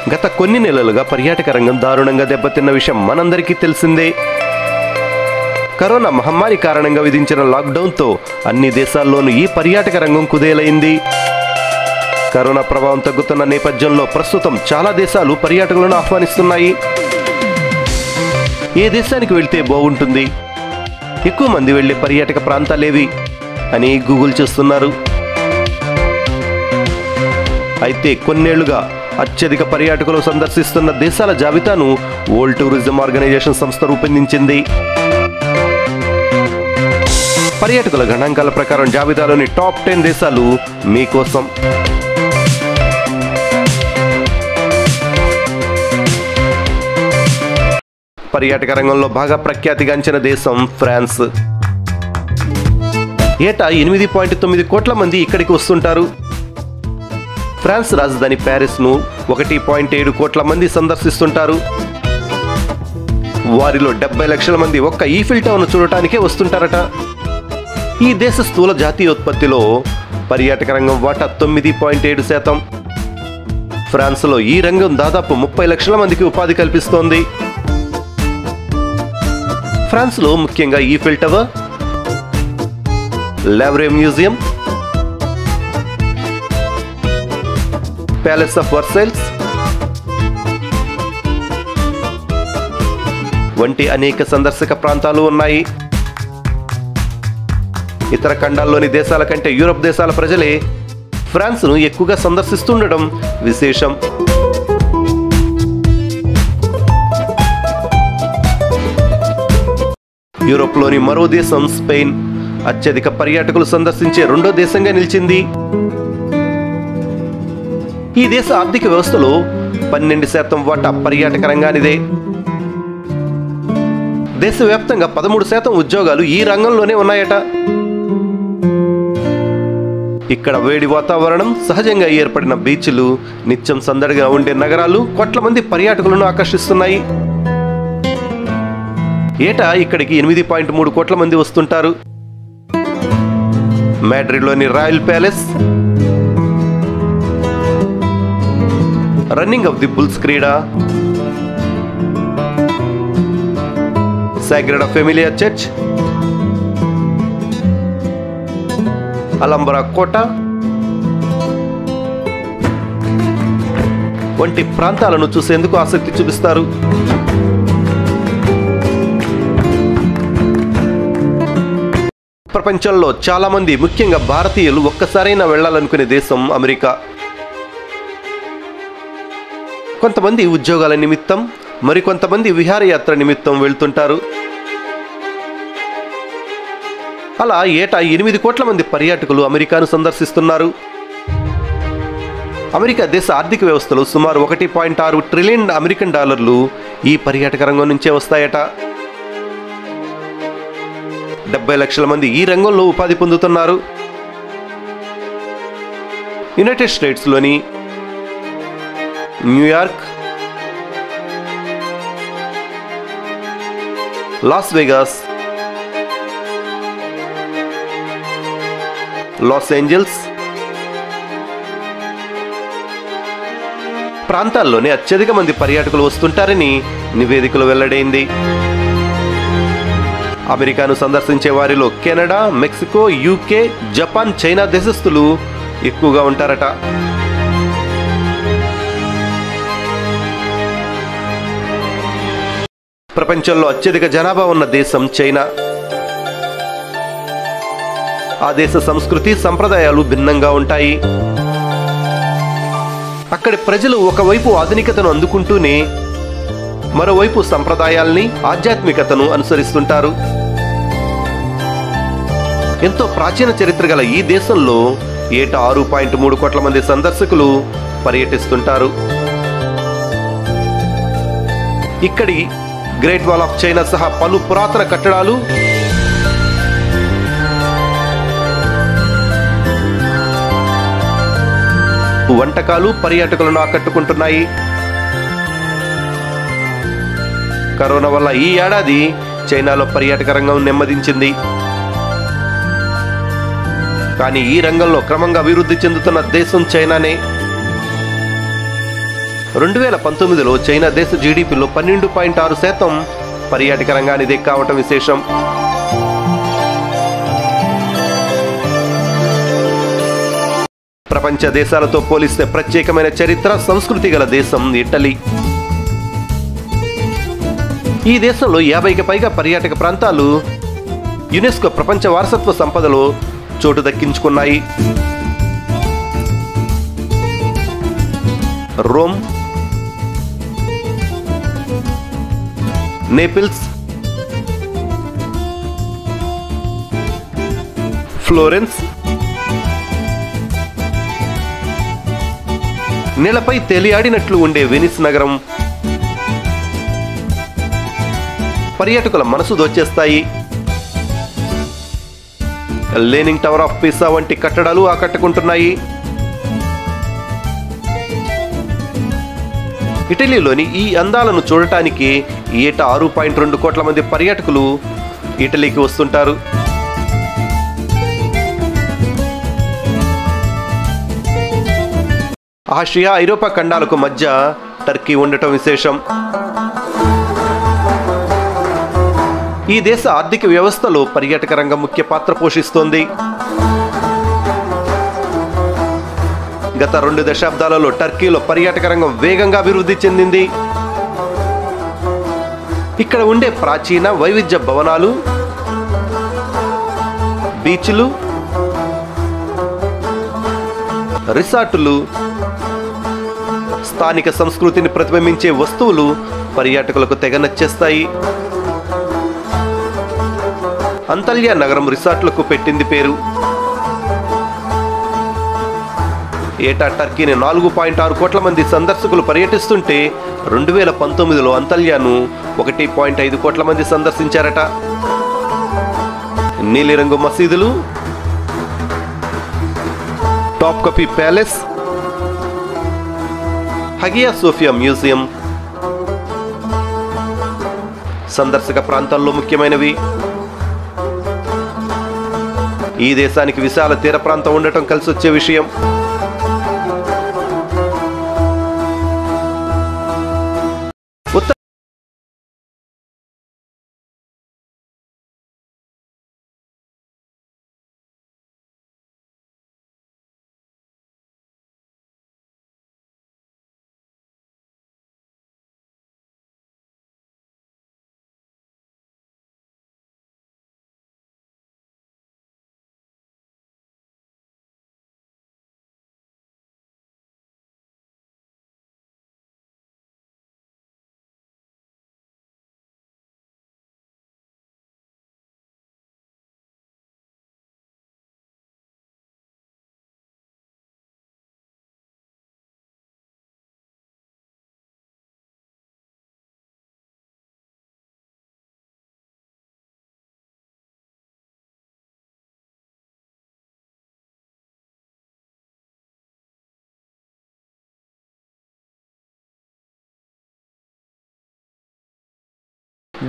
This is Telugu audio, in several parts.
గత కొన్ని నెలలుగా పర్యాటక రంగం దారుణంగా దెబ్బతిన్న విషయం మనందరికీ తెలిసిందే. కరోనా మహమ్మారి కారణంగా విధించిన లాక్డౌన్తో అన్ని దేశాల్లోనూ ఈ పర్యాటక రంగం కుదేలైంది. కరోనా ప్రభావం తగ్గుతున్న నేపథ్యంలో ప్రస్తుతం చాలా దేశాలు పర్యాటకులను ఆహ్వానిస్తున్నాయి. ఏ దేశానికి వెళ్తే బాగుంటుంది, ఎక్కువ మంది వెళ్లే పర్యాటక ప్రాంతాలేవి అని గూగుల్ చేస్తున్నారు. అయితే కొన్నేళ్లుగా అత్యధిక పర్యాటకులు సందర్శిస్తున్న దేశాల జాబితాను వరల్డ్ టూరిజం ఆర్గనైజేషన్ సంస్థ రూపొందించింది. పర్యాటకుల గణాంకాల ప్రకారం జాబితాలోని టాప్ 10 దేశాలు మీకోసం. పర్యాటక రంగంలో బాగా ప్రఖ్యాతిగాంచిన దేశం ఫ్రాన్స్. ఏటా 8.9 కోట్ల మంది ఇక్కడికి వస్తుంటారు. ఫ్రాన్స్ రాజధాని ప్యారిస్ను 1.7 కోట్ల మంది సందర్శిస్తుంటారు. వారిలో 70 లక్షల మంది ఒక్క ఈఫిల్ టవర్ను చూడటానికే వస్తుంటారట. ఈ దేశ స్థూల జాతీయోత్పత్తిలో పర్యాటక రంగం వాటా 9.7%. ఫ్రాన్స్లో ఈ రంగం దాదాపు 30 లక్షల మందికి ఉపాధి కల్పిస్తోంది. ఫ్రాన్స్లో ముఖ్యంగా Eiffel Tower, Louvre museum, Palace of Versailles వంటి అనేక సందర్శక ప్రాంతాలు ఉన్నాయి. ఇతర ఖండాల్లోని దేశాల కంటే యూరప్ దేశాల ప్రజలే ఫ్రాన్స్ను ఎక్కువగా సందర్శిస్తుండడం విశేషం. యూరోప్లోని మరో దేశం స్పెయిన్ అత్యధిక పర్యాటకులు సందర్శించే రెండో దేశంగా నిలిచింది. ఈ దేశ ఆర్థిక వ్యవస్థలో 12% వాటా పర్యాటక రంగానిదే. దేశవ్యాప్తంగా 13% ఉద్యోగాలు ఈ రంగంలోనే ఉన్నాయట. ఇక్కడ వేడి వాతావరణం, సహజంగా ఏర్పడిన బీచ్లు, నిత్యం సందడిగా ఉండే నగరాలు కోట్ల మంది పర్యాటకులను ఆకర్షిస్తున్నాయి. ఏటా ఇక్కడికి 8.3 కోట్ల మంది వస్తుంటారు. మాడ్రిడ్లోని Royal Palace, running of the bulls క్రీడ, సాగ్రెడా ఫెమిలియా చర్చ్, అలంబ్రా కోట వంటి ప్రాంతాలను చూసేందుకు ఆసక్తి చూపిస్తారు. ప్రపంచంలో చాలా మంది, ముఖ్యంగా భారతీయులు ఒక్కసారైనా వెళ్లాలనుకునే దేశం అమెరికా. కొంతమంది ఉద్యోగాల నిమిత్తం, మరికొంతమంది విహారయాత్ర నిమిత్తం వెళ్తుంటారు. అలా ఏటా 8 కోట్ల మంది పర్యాటకులు అమెరికాను సందర్శిస్తున్నారు. అమెరికా దేశ ఆర్థిక వ్యవస్థలో సుమారు 1.6 ట్రిలియన్ అమెరికన్ డాలర్లు ఈ పర్యాటక రంగం నుంచే వస్తాయట. 70 లక్షల మంది ఈ రంగంలో ఉపాధి పొందుతున్నారు. యునైటెడ్ స్టేట్స్లోని New York, Las Vegas, Los Angeles ప్రాంతాల్లోనే అత్యధిక మంది పర్యాటకులు వస్తుంటారని నివేదికలో వెల్లడైంది. అమెరికాను సందర్శించే వారిలో Canada, Mexico, UK, Japan, China దేశస్థులు ఎక్కువగా ఉంటారట. ప్రపంచంలో అత్యధిక జనాభా ఉన్న దేశం చైనా. ఆ దేశ సంస్కృతి, సంప్రదాయాలు భిన్నంగా ఉంటాయి. అక్కడి ప్రజలు ఒకవైపు ఆధునికతను అందుకుంటూనే మరోవైపు సంప్రదాయాల్ని, ఆధ్యాత్మికతను అనుసరిస్తుంటారు. ఎంతో ప్రాచీన చరిత్ర గల ఈ దేశంలో ఏటా 6.3 కోట్ల మంది సందర్శకులు పర్యటిస్తుంటారు. ఇక్కడి గ్రేట్ వాల్ ఆఫ్ చైనా సహా పలు పురాతన కట్టడాలు, వంటకాలు పర్యాటకులను ఆకట్టుకుంటున్నాయి. కరోనా వల్ల ఈ ఏడాది చైనాలో పర్యాటక రంగం నెమ్మదించింది. కానీ ఈ రంగంలో క్రమంగా అభివృద్ధి చెందుతున్న దేశం చైనానే. 2019లో చైనా దేశ జీడీపీలో 12.6% పర్యాటక రంగానిదే కావటం విశేషం. ప్రపంచ దేశాలతో పోలిస్తే ప్రత్యేకమైన చరిత్ర, సంస్కృతి గల దేశం ఇటలీ. ఈ దేశంలో 50కి పైగా పర్యాటక ప్రాంతాలు యునెస్కో ప్రపంచ వారసత్వ సంపదలో చోటు దక్కించుకున్నాయి. రోమ్, నేపిల్స్, ఫ్లోరెన్స్, నేలపై తేలియాడినట్లు ఉండే వెనిస్ నగరం పర్యాటకుల మనసు దోచేస్తాయి. లేనింగ్ టవర్ ఆఫ్ పిసా వంటి కట్టడాలు ఆకట్టుకుంటున్నాయి. ఇటలీలోని ఈ అందాలను చూడటానికి ఏటా 6.2 కోట్ల మంది పర్యాటకులు ఇటలీకి వస్తుంటారు. ఆసియా, ఐరోపా ఖండాలకు మధ్య టర్కీ ఉండటం విశేషం. ఈ దేశ ఆర్థిక వ్యవస్థలో పర్యాటక రంగం ముఖ్య పాత్ర పోషిస్తోంది. గత 2 దశాబ్దాలలో టర్కీలో పర్యాటక రంగం వేగంగా అభివృద్ధి చెందింది. ఇక్కడ ఉండే ప్రాచీన వైవిధ్య భవనాలు, బీచ్లు, రిసార్టులు, స్థానిక సంస్కృతిని ప్రతిబింబించే వస్తువులు పర్యాటకులకు తెగ నచ్చేస్తాయి. అంతల్యా నగరం రిసార్ట్లకు పెట్టింది పేరు. ఏటా టర్కీని 4.6 కోట్ల మంది సందర్శకులు పర్యటిస్తుంటే 2019లో అంతల్యాను 1.5 కోట్ల మంది సందర్శించారట. నీలిరంగు మసీదులు, Topkapi Palace, Hagia Sophia museum సందర్శక ప్రాంతాల్లో ముఖ్యమైనవి. ఈ దేశానికి విశాల తీర ప్రాంతం ఉండటం కలిసొచ్చే విషయం.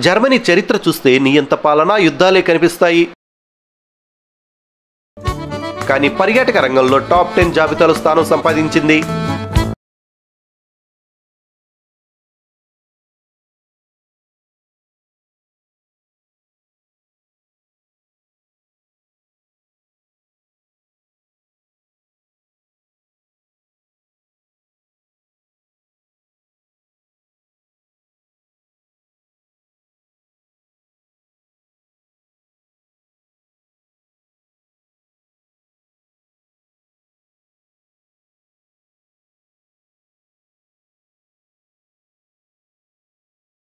జర్మనీ చరిత్ర చూస్తే నియంత పాలన, యుద్ధాలే కనిపిస్తాయి. కానీ పర్యాటక రంగంలో టాప్ 10 జాబితాలో స్థానం సంపాదించింది.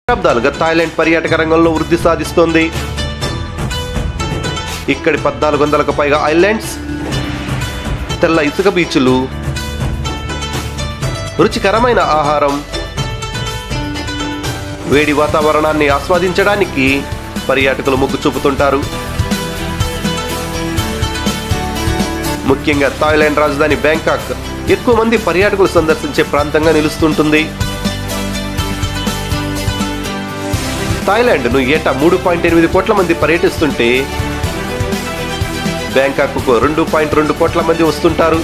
దశాబ్దాలుగా థాయిలాండ్ పర్యాటక రంగంలో వృద్ధి సాధిస్తోంది. ఇక్కడి 1400కు పైగా ఐలాండ్స్, తెల్ల ఇసుక బీచ్లు, రుచికరమైన ఆహారం, వేడి వాతావరణాన్ని ఆస్వాదించడానికి పర్యాటకులు మొగ్గు చూపుతుంటారు. ముఖ్యంగా థాయిలాండ్ రాజధాని బ్యాంకాక్ ఎక్కువ మంది పర్యాటకులు సందర్శించే ప్రాంతంగా నిలుస్తుంటుంది. థాయిలాండ్ను ఏటా 3.8 కోట్ల మంది పర్యటిస్తుంటే బ్యాంకాక్కు 2.2 కోట్ల మంది వస్తుంటారు.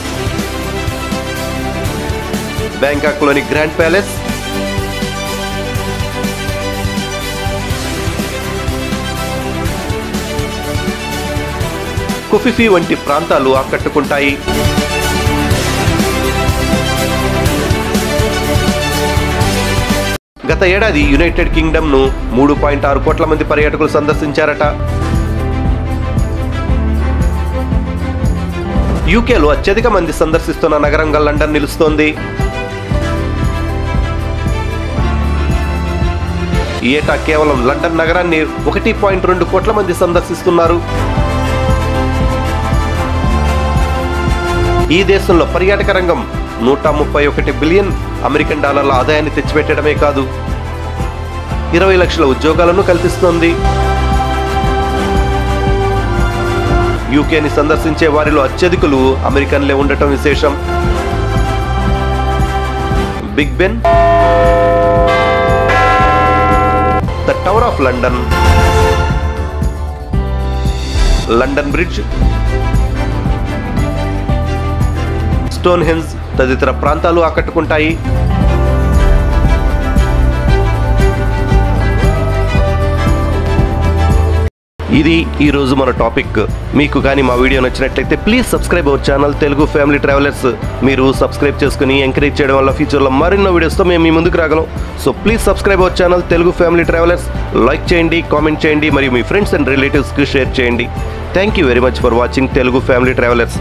బ్యాంకాక్లోని గ్రాండ్ ప్యాలెస్, కుఫిఫి వంటి ప్రాంతాలు ఆకట్టుకుంటాయి. గత ఏడాది యునైటెడ్ కింగ్డమ్ ను 3.6 కోట్ల మంది పర్యాటకులు సందర్శించారట. యూకేలో అత్యధిక మంది సందర్శిస్తున్న నగరంగా లండన్ నిలుస్తోంది. ఈ ఏటా కేవలం లండన్ నగరాన్ని 1.2 కోట్ల మంది సందర్శిస్తున్నారు. ఈ దేశంలో పర్యాటక రంగం 131 బిలియన్ అమెరికన్ డాలర్ల ఆదాయాన్ని తెచ్చిపెట్టడమే కాదు, 20 లక్షల ఉద్యోగాలను కల్పిస్తోంది. యూకేని సందర్శించే వారిలో అత్యధికులు అమెరికన్లే ఉండటం విశేషం. Big Ben, the Tower of London, London Bridge, Stonehenge తదితర ప్రాంతాలు ఆకట్టుకుంటాయి. ఇది ఈ రోజు మన టాపిక్. మీకు కానీ మా వీడియో నచ్చినట్లయితే please subscribe our channel Telugu family travellers. మీరు సబ్స్క్రైబ్ చేసుకుని ఎంకరేజ్ చేయడం వల్ల ఫ్యూచర్లో మరిన్నో వీడియోస్తో మేము మీ ముందుకు రాగలం. So please subscribe our channel Telugu family travellers. Like చేయండి, కామెంట్ చేయండి మరియు మీ ఫ్రెండ్స్ అండ్ రిలేటివ్స్కి షేర్ చేయండి. Thank you very much for watching Telugu family travellers.